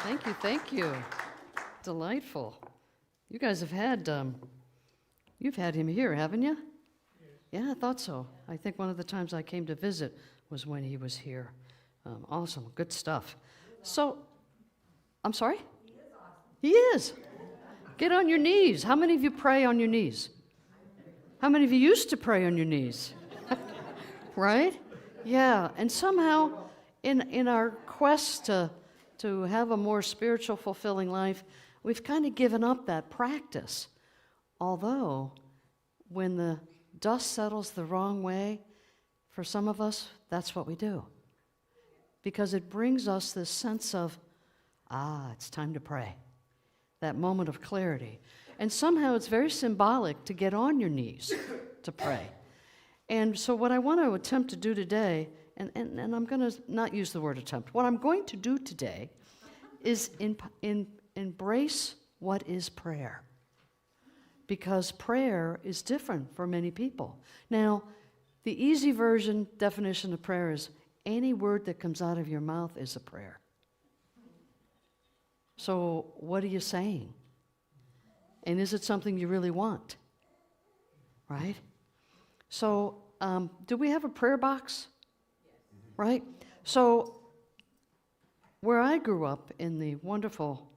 Thank you, thank you. Delightful. You guys have had, you've had him here, haven't you? Yeah, I thought so. I think one of the times I came to visit was when he was here. Awesome, good stuff. So, I'm sorry? He is. Get on your knees. How many of you pray on your knees? How many of you used to pray on your knees? Right? Yeah, and somehow in our quest to have a more spiritual, fulfilling life, we've kind of given up that practice. Although, when the dust settles the wrong way, for some of us, that's what we do. Because it brings us this sense of, it's time to pray. That moment of clarity. And somehow it's very symbolic to get on your knees to pray. And so what I want to attempt to do today, and I'm going to not use the word attempt, what I'm going to do today is embrace what is prayer. Because prayer is different for many people. Now, the easy version definition of prayer is any word that comes out of your mouth is a prayer. So what are you saying? And is it something you really want? Right? So do we have a prayer box? Right? So where I grew up in the wonderful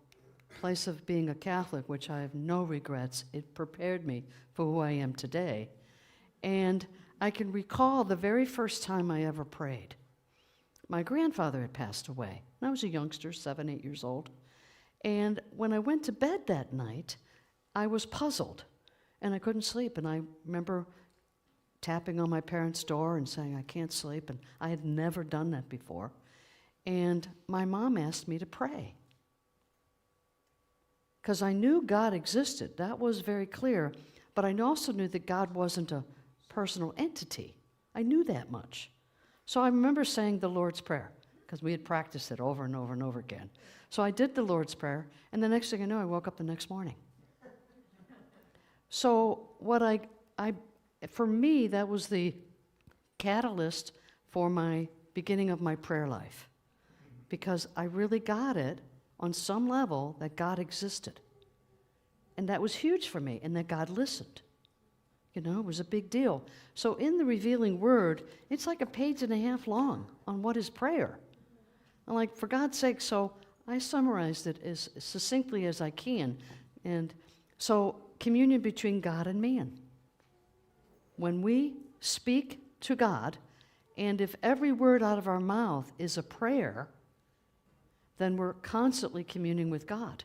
place of being a Catholic, which I have no regrets, it prepared me for who I am today. And I can recall the very first time I ever prayed. My grandfather had passed away. And I was a youngster, 7, 8 years old. And when I went to bed that night, I was puzzled, and I couldn't sleep. And I remember tapping on my parents' door and saying, I can't sleep, and I had never done that before. And my mom asked me to pray. Because I knew God existed. That was very clear. But I also knew that God wasn't a personal entity. I knew that much. So I remember saying the Lord's Prayer, because we had practiced it over and over and over again. So I did the Lord's Prayer, and the next thing I know, I woke up the next morning. So what for me, that was the catalyst for my beginning of my prayer life, because I really got it on some level that God existed. And that was huge for me, and that God listened. You know, it was a big deal. So in the revealing word, it's like a page and a half long on what is prayer. I'm like, for God's sake, so I summarized it as succinctly as I can. And so communion between God and man. When we speak to God, and if every word out of our mouth is a prayer, then we're constantly communing with God.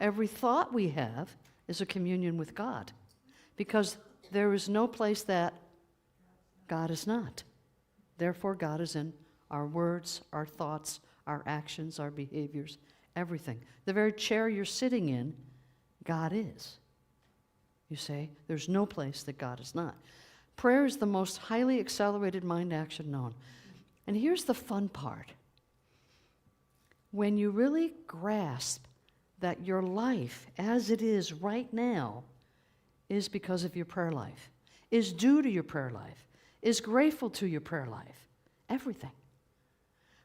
Every thought we have is a communion with God, because there is no place that God is not. Therefore, God is in our words, our thoughts, our actions, our behaviors, everything. The very chair you're sitting in, God is. You say, there's no place that God is not. Prayer is the most highly accelerated mind action known. And here's the fun part. When you really grasp that your life, as it is right now, is because of your prayer life, is due to your prayer life, is grateful to your prayer life, everything.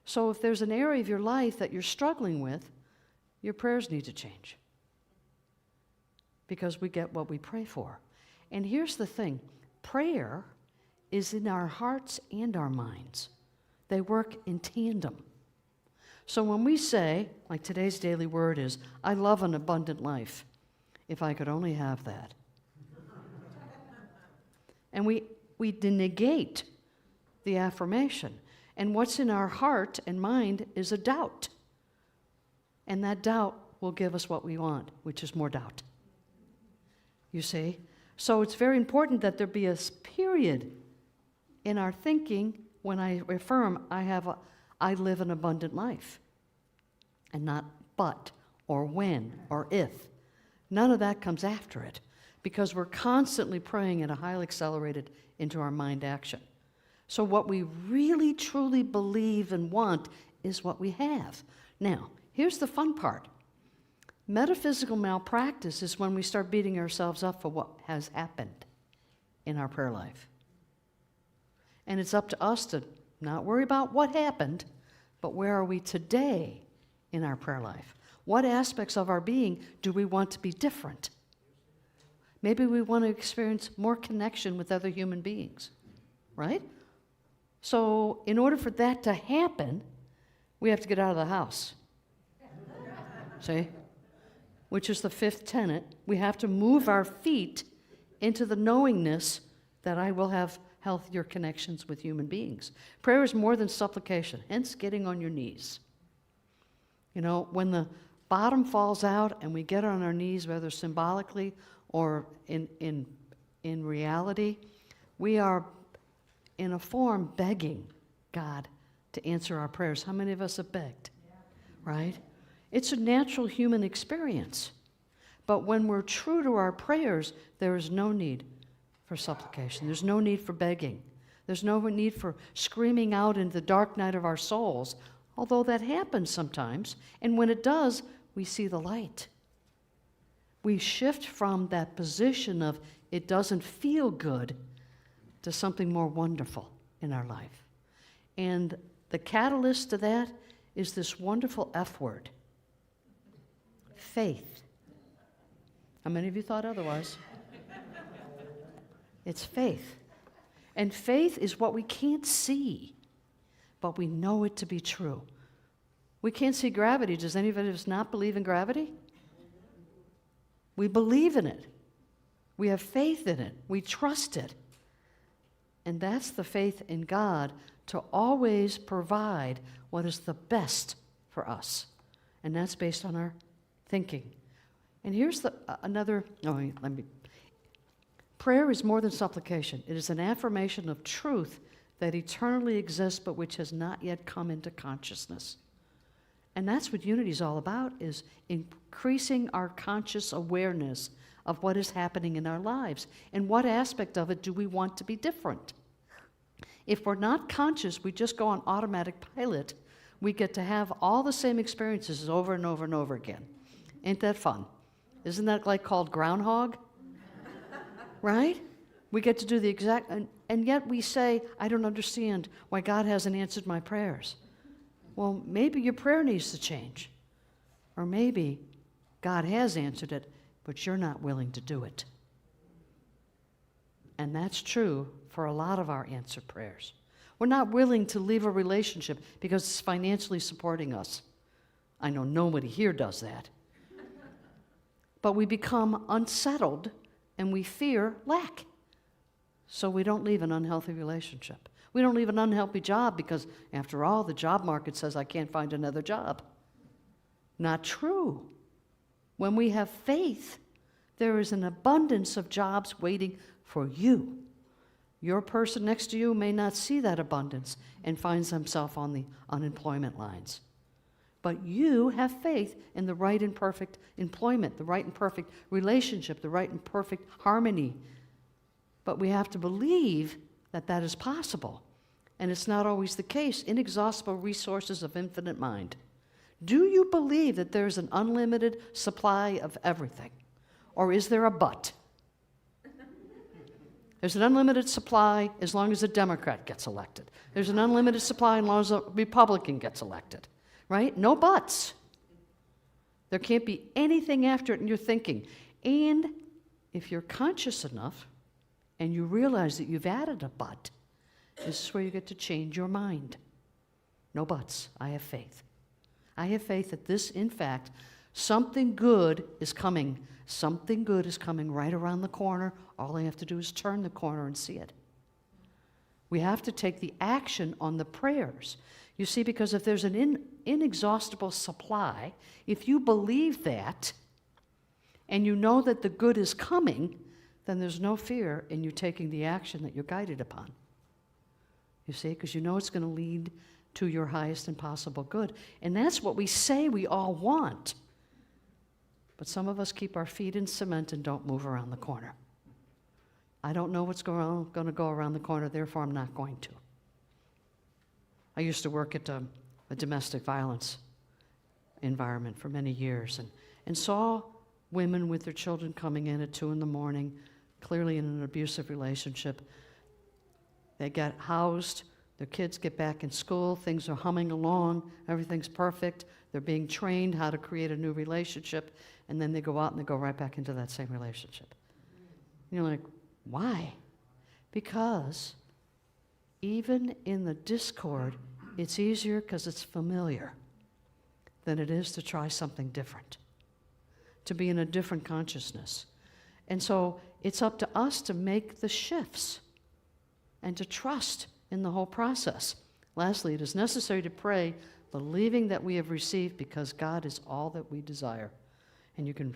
So if there's an area of your life that you're struggling with, your prayers need to change. Because we get what we pray for. And here's the thing. Prayer is in our hearts and our minds. They work in tandem. So when we say, like today's daily word is, I love an abundant life. If I could only have that. And we negate the affirmation. And what's in our heart and mind is a doubt. And that doubt will give us what we want, which is more doubt. You see? So it's very important that there be a period in our thinking when I affirm I live an abundant life. And not but, or when, or if. None of that comes after it, because we're constantly praying at a highly accelerated into our mind action. So what we really truly believe and want is what we have. Now, here's the fun part. Metaphysical malpractice is when we start beating ourselves up for what has happened in our prayer life. And it's up to us to not worry about what happened, but where are we today in our prayer life? What aspects of our being do we want to be different? Maybe we want to experience more connection with other human beings, right? So in order for that to happen, we have to get out of the house. See? Which is the fifth tenet. We have to move our feet into the knowingness that I will have healthier connections with human beings. Prayer is more than supplication, hence getting on your knees. You know, when the bottom falls out and we get on our knees, whether symbolically or in reality, we are in a form begging God to answer our prayers. How many of us have begged? Right? It's a natural human experience. But when we're true to our prayers, there is no need for supplication. There's no need for begging. There's no need for screaming out in the dark night of our souls, although that happens sometimes. And when it does, we see the light. We shift from that position of it doesn't feel good to something more wonderful in our life. And the catalyst to that is this wonderful F word, faith. How many of you thought otherwise? It's faith. And faith is what we can't see, but we know it to be true. We can't see gravity. Does anybody of us not believe in gravity? We believe in it. We have faith in it. We trust it. And that's the faith in God to always provide what is the best for us. And that's based on our thinking. And here's prayer is more than supplication. It is an affirmation of truth that eternally exists but which has not yet come into consciousness. And that's what unity is all about, is increasing our conscious awareness of what is happening in our lives. And what aspect of it do we want to be different? If we're not conscious, we just go on automatic pilot, we get to have all the same experiences over and over and over again. Ain't that fun? Isn't that like called groundhog? Right? We get to do the exact, and yet we say, I don't understand why God hasn't answered my prayers. Well, maybe your prayer needs to change. Or maybe God has answered it, but you're not willing to do it. And that's true for a lot of our answered prayers. We're not willing to leave a relationship because it's financially supporting us. I know nobody here does that. But we become unsettled and we fear lack. So we don't leave an unhealthy relationship. We don't leave an unhealthy job because, after all, the job market says I can't find another job. Not true. When we have faith, there is an abundance of jobs waiting for you. Your person next to you may not see that abundance and finds himself on the unemployment lines. But you have faith in the right and perfect employment, the right and perfect relationship, the right and perfect harmony. But we have to believe that that is possible. And it's not always the case. Inexhaustible resources of infinite mind. Do you believe that there's an unlimited supply of everything? Or is there a but? There's an unlimited supply as long as a Democrat gets elected. There's an unlimited supply as long as a Republican gets elected. Right? No buts. There can't be anything after it in your thinking. And if you're conscious enough and you realize that you've added a but, this is where you get to change your mind. No buts. I have faith. I have faith that this, in fact, something good is coming. Something good is coming right around the corner. All I have to do is turn the corner and see it. We have to take the action on the prayers. You see, because if there's an inexhaustible supply, if you believe that, and you know that the good is coming, then there's no fear in you taking the action that you're guided upon. You see, because you know it's going to lead to your highest and possible good. And that's what we say we all want. But some of us keep our feet in cement and don't move around the corner. I don't know what's going to go around the corner, therefore I'm not going to. I used to work at a domestic violence environment for many years and saw women with their children coming in at 2 a.m, clearly in an abusive relationship. They got housed Their kids get back in school, things are humming along, everything's perfect, they're being trained how to create a new relationship, and then they go out and they go right back into that same relationship. And you're like, why? Because even in the discord, it's easier because it's familiar than it is to try something different, to be in a different consciousness. And so it's up to us to make the shifts and to trust in the whole process. Lastly, it is necessary to pray, believing that we have received, because God is all that we desire. And you can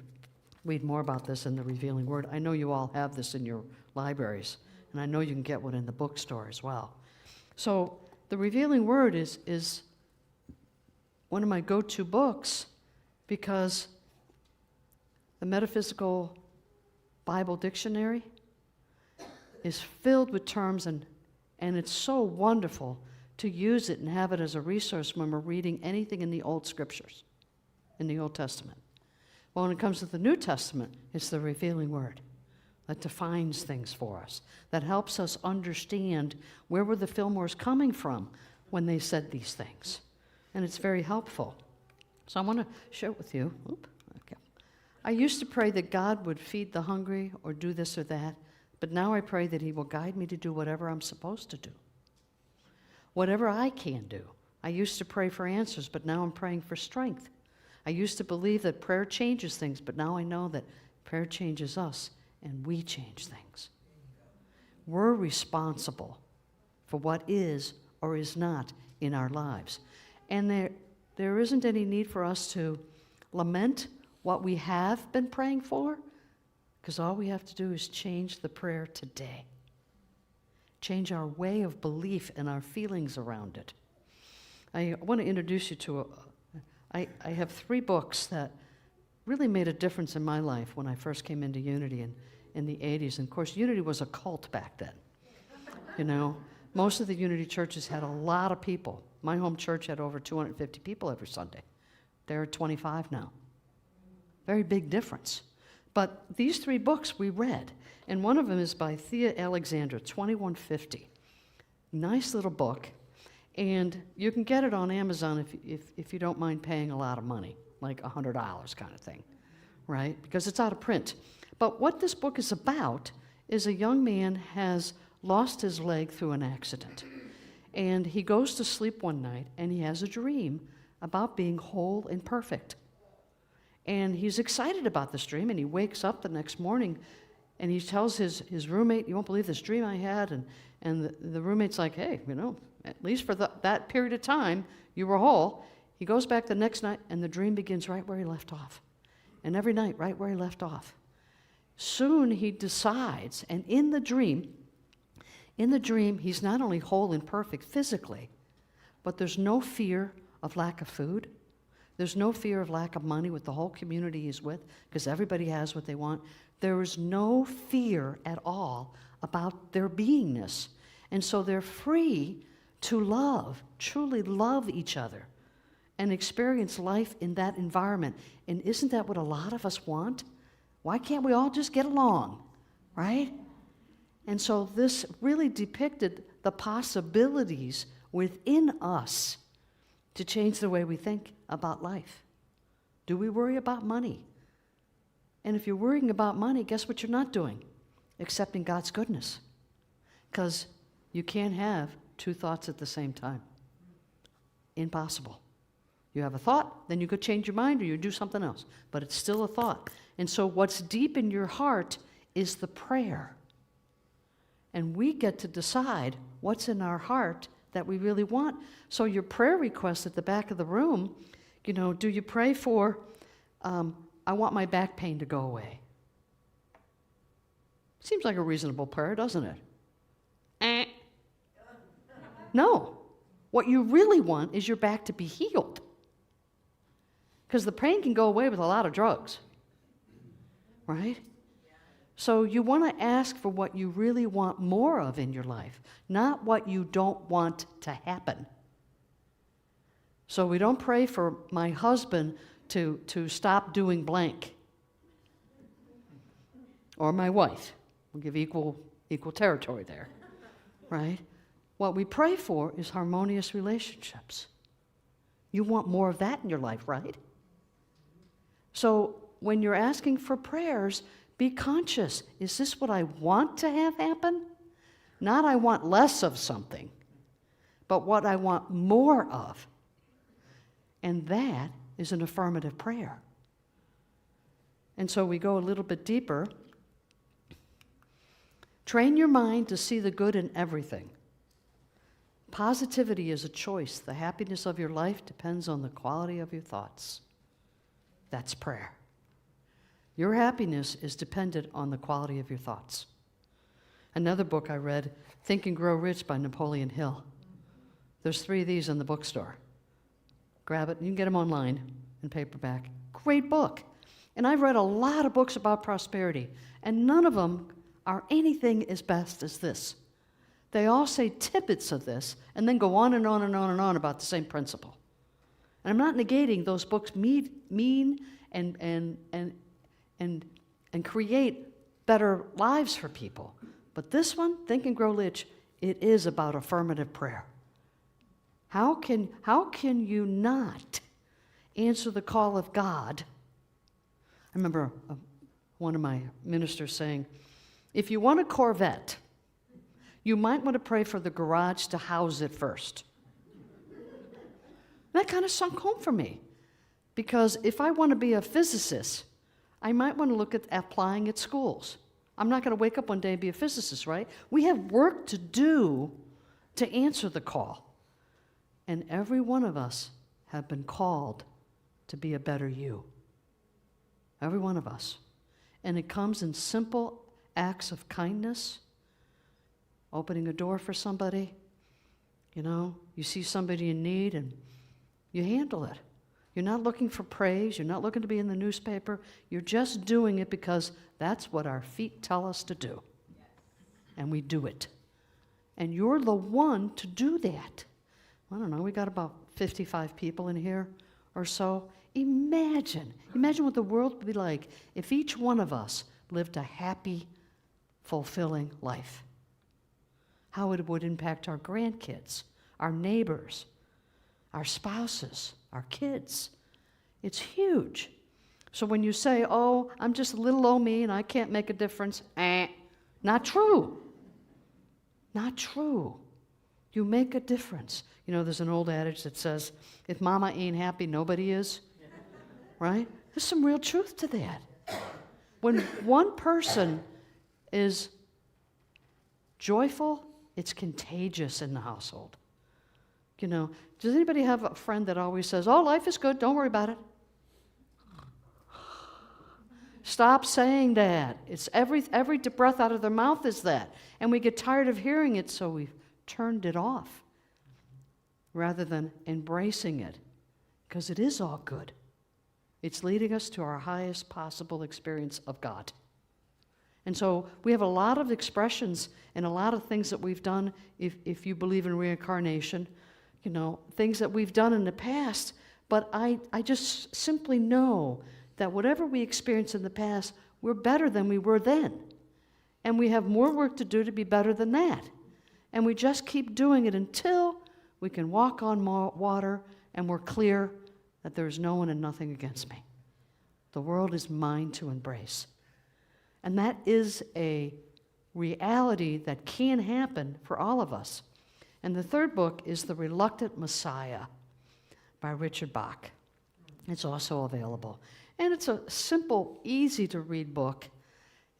read more about this in the Revealing Word. I know you all have this in your libraries, and I know you can get one in the bookstore as well. So the Revealing Word is one of my go-to books, because the Metaphysical Bible Dictionary is filled with terms, and it's so wonderful to use it and have it as a resource when we're reading anything in the Old Scriptures, in the Old Testament. Well, when it comes to the New Testament, it's the Revealing Word that defines things for us, that helps us understand where were the Fillmores coming from when they said these things. And it's very helpful. So I want to share it with you. Okay. I used to pray that God would feed the hungry or do this or that, but now I pray that He will guide me to do whatever I'm supposed to do, whatever I can do. I used to pray for answers, but now I'm praying for strength. I used to believe that prayer changes things, but now I know that prayer changes us and we change things. We're responsible for what is or is not in our lives. And there isn't any need for us to lament what we have been praying for, because all we have to do is change the prayer today. Change our way of belief and our feelings around it. I want to introduce you to I have 3 books that really made a difference in my life when I first came into Unity in the 80s. And of course, Unity was a cult back then. You know, most of the Unity churches had a lot of people. My home church had over 250 people every Sunday. They're at 25 now. Very big difference. But these 3 books we read, and one of them is by Thea Alexandra, 2150. Nice little book, and you can get it on Amazon if you don't mind paying a lot of money, like $100 kind of thing, right? Because it's out of print. But what this book is about is a young man has lost his leg through an accident, and he goes to sleep one night, and he has a dream about being whole and perfect. And he's excited about this dream, and he wakes up the next morning, and he tells his roommate, "You won't believe this dream I had." And the roommate's like, "Hey, you know, at least for that period of time, you were whole." He goes back the next night, and the dream begins right where he left off. And every night, right where he left off. Soon he decides, and in the dream, he's not only whole and perfect physically, but there's no fear of lack of food. There's no fear of lack of money with the whole community he's with, because everybody has what they want. There is no fear at all about their beingness. And so they're free to love, truly love each other, and experience life in that environment. And isn't that what a lot of us want? Why can't we all just get along, right? And so this really depicted the possibilities within us to change the way we think about life. Do we worry about money? And if you're worrying about money, guess what you're not doing? Accepting God's goodness. Because you can't have 2 thoughts at the same time. Impossible. You have a thought, then you could change your mind or you do something else. But it's still a thought. And so what's deep in your heart is the prayer. And we get to decide what's in our heart that we really want. So your prayer request at the back of the room, you know, do you pray for, I want my back pain to go away? Seems like a reasonable prayer, doesn't it? No. What you really want is your back to be healed. Because the pain can go away with a lot of drugs, right? So you want to ask for what you really want more of in your life, not what you don't want to happen. So we don't pray for my husband to stop doing blank, or my wife. We'll give equal territory there, right? What we pray for is harmonious relationships. You want more of that in your life, right? So when you're asking for prayers, be conscious. Is this what I want to have happen? Not I want less of something, but what I want more of. And that is an affirmative prayer. And so we go a little bit deeper. Train your mind to see the good in everything. Positivity is a choice. The happiness of your life depends on the quality of your thoughts. That's prayer. Your happiness is dependent on the quality of your thoughts. Another book I read, Think and Grow Rich by Napoleon Hill. There's 3 of these in the bookstore. Grab it. You can get them online in paperback. Great book. And I've read a lot of books about prosperity, and none of them are anything as best as this. They all say tidbits of this and then go on and on and on and on about the same principle. And I'm not negating those books mean and create better lives for people. But this one, Think and Grow Rich, it is about affirmative prayer. How can you not answer the call of God? I remember one of my ministers saying, if you want a Corvette, you might want to pray for the garage to house it first. That kind of sunk home for me, because if I want to be a physicist, I might want to look at applying at schools. I'm not going to wake up one day and be a physicist, right? We have work to do to answer the call. And every one of us have been called to be a better you. Every one of us. And it comes in simple acts of kindness, opening a door for somebody. You see somebody in need and you handle it. You're not looking for praise. You're not looking to be in the newspaper. You're just doing it because that's what our feet tell us to do. Yes. And we do it. And you're the one to do that. I don't know, we got about 55 people in here or so. Imagine what the world would be like if each one of us lived a happy, fulfilling life. How it would impact our grandkids, our neighbors, our spouses, our kids. It's huge. So when you say, oh, I'm just a little old me and I can't make a difference, not true. Not true. You make a difference. There's an old adage that says, if mama ain't happy, nobody is. Right? There's some real truth to that. When one person is joyful, it's contagious in the household. Does anybody have a friend that always says, oh, life is good, don't worry about it? Stop saying that. It's every breath out of their mouth is that. And we get tired of hearing it, so we've turned it off rather than embracing it, because it is all good. It's leading us to our highest possible experience of God. And so we have a lot of expressions and a lot of things that we've done, if you believe in reincarnation, things that we've done in the past, but I just simply know that whatever we experienced in the past, we're better than we were then. And we have more work to do to be better than that. And we just keep doing it until we can walk on water and we're clear that there is no one and nothing against me. The world is mine to embrace. And that is a reality that can happen for all of us. And the third book is The Reluctant Messiah by Richard Bach. It's also available. And it's a simple, easy-to-read book.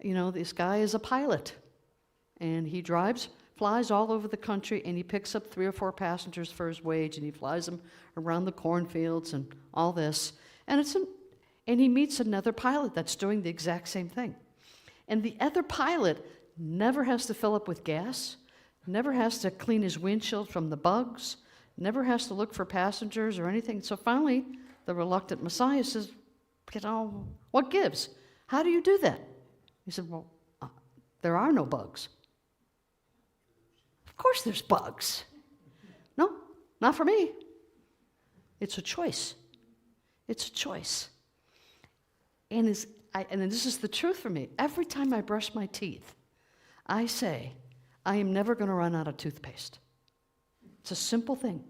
This guy is a pilot, and he flies all over the country, and he picks up 3 or 4 passengers for his wage, and he flies them around the cornfields and all this. And he meets another pilot that's doing the exact same thing. And the other pilot never has to fill up with gas, never has to clean his windshield from the bugs, never has to look for passengers or anything. So finally, the reluctant Messiah says, what gives? How do you do that? He said, well, there are no bugs. Of course there's bugs. No, not for me. It's a choice. It's a choice. And this is the truth for me. Every time I brush my teeth, I say, I am never going to run out of toothpaste. It's a simple thing,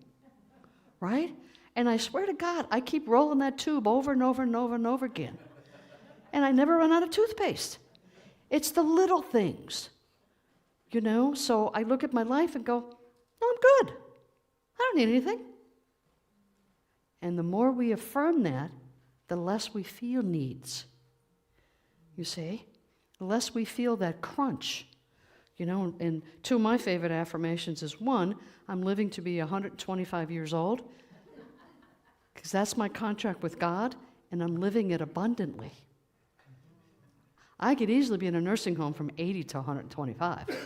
right? And I swear to God, I keep rolling that tube over and over and over and over again. And I never run out of toothpaste. It's the little things, you know? So I look at my life and go, no, I'm good. I don't need anything. And the more we affirm that, the less we feel needs. You see? The less we feel that crunch. You know, and two of my favorite affirmations is, one, I'm living to be 125 years old, because that's my contract with God, and I'm living it abundantly. I could easily be in a nursing home from 80 to 125.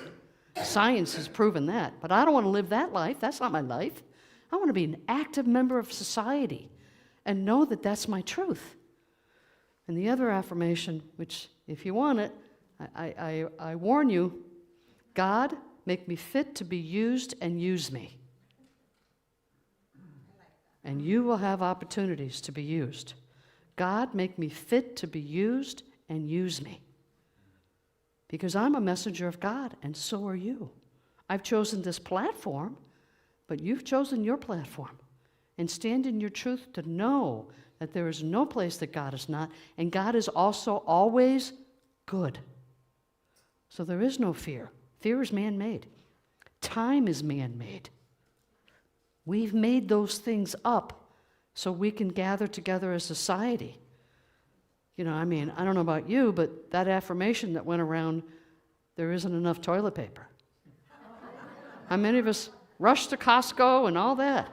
Science has proven that, but I don't want to live that life. That's not my life. I want to be an active member of society and know that that's my truth. And the other affirmation, which if you want it, I warn you, God, make me fit to be used and use me. And you will have opportunities to be used. God, make me fit to be used and use me. Because I'm a messenger of God, and so are you. I've chosen this platform, but you've chosen your platform. And stand in your truth to know that there is no place that God is not, and God is also always good. So there is no fear. Fear is man-made. Time is man-made. We've made those things up so we can gather together as society. You know, I mean, I don't know about you, but that affirmation that went around, there isn't enough toilet paper. How many of us rushed to Costco and all that?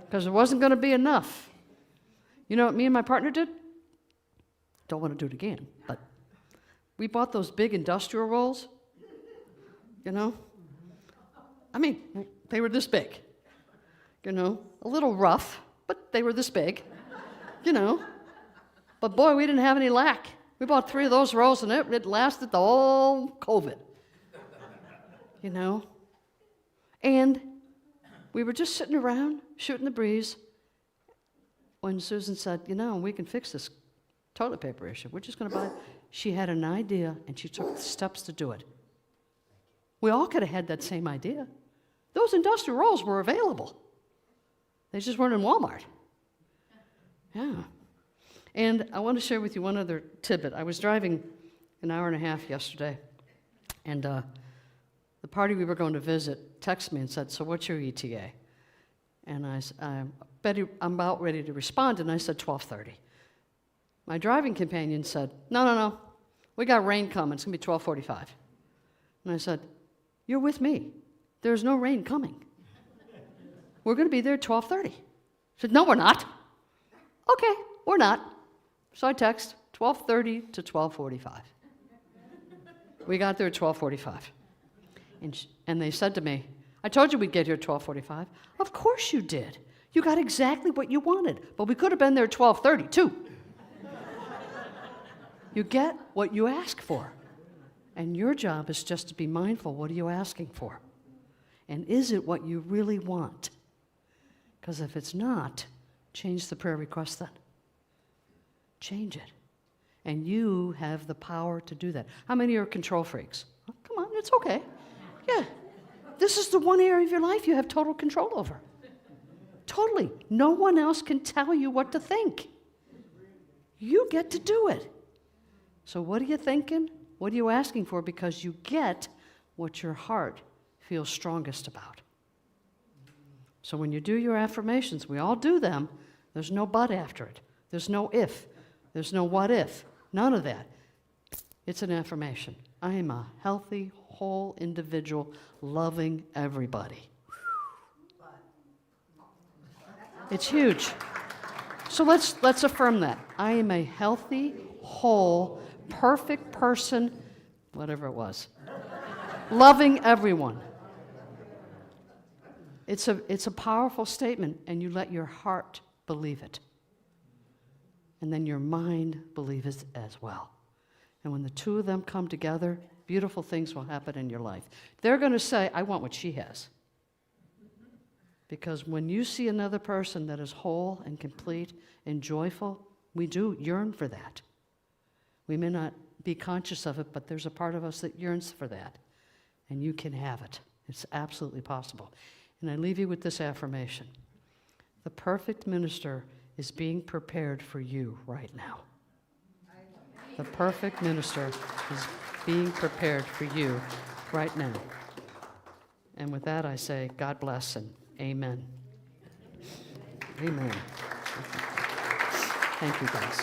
Because there wasn't going to be enough. You know what me and my partner did? Don't want to do it again, but we bought those big industrial rolls, you know? I mean, they were this big, you know? A little rough, but they were this big, you know? But boy, we didn't have any lack. We bought 3 of those rolls, and it lasted the whole COVID, you know? And we were just sitting around, shooting the breeze, when Susan said, you know, we can fix this toilet paper issue. We're just going to buy it. She had an idea, and she took the steps to do it. We all could have had that same idea. Those industrial rolls were available. They just weren't in Walmart. Yeah. And I want to share with you one other tidbit. I was driving an hour and a half yesterday, and the party we were going to visit texted me and said, so what's your ETA? And I'm about ready to respond, and I said 12:30. My driving companion said, no, we got rain coming. It's going to be 12:45. And I said, you're with me. There's no rain coming. We're going to be there at 12:30. She said, no, we're not. Okay, we're not. So I text 12:30 to 12:45. We got there at 12:45. And they said to me, I told you we'd get here at 12:45. Of course you did. You got exactly what you wanted. But we could have been there at 12:30 too. You get what you ask for. And your job is just to be mindful, what are you asking for? And is it what you really want? Because if it's not, change the prayer request then. Change it. And you have the power to do that. How many are control freaks? Oh, come on, it's okay. Yeah. This is the one area of your life you have total control over. Totally. No one else can tell you what to think. You get to do it. So what are you thinking? What are you asking for? Because you get what your heart feels strongest about. So when you do your affirmations, we all do them, there's no but after it. There's no if. There's no what if. None of that. It's an affirmation. I am a healthy, whole individual, loving everybody. It's huge. So let's affirm that. I am a healthy, whole, perfect person, whatever it was, loving everyone. It's a powerful statement, and you let your heart believe it. And then your mind believes it as well. And when the two of them come together, beautiful things will happen in your life. They're going to say, I want what she has. Because when you see another person that is whole and complete and joyful, we do yearn for that. We may not be conscious of it, but there's a part of us that yearns for that. And you can have it. It's absolutely possible. And I leave you with this affirmation. The perfect minister is being prepared for you right now. The perfect minister is being prepared for you right now. And with that, I say, God bless and amen. Amen. Thank you, guys.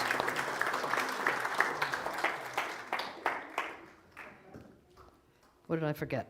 What did I forget?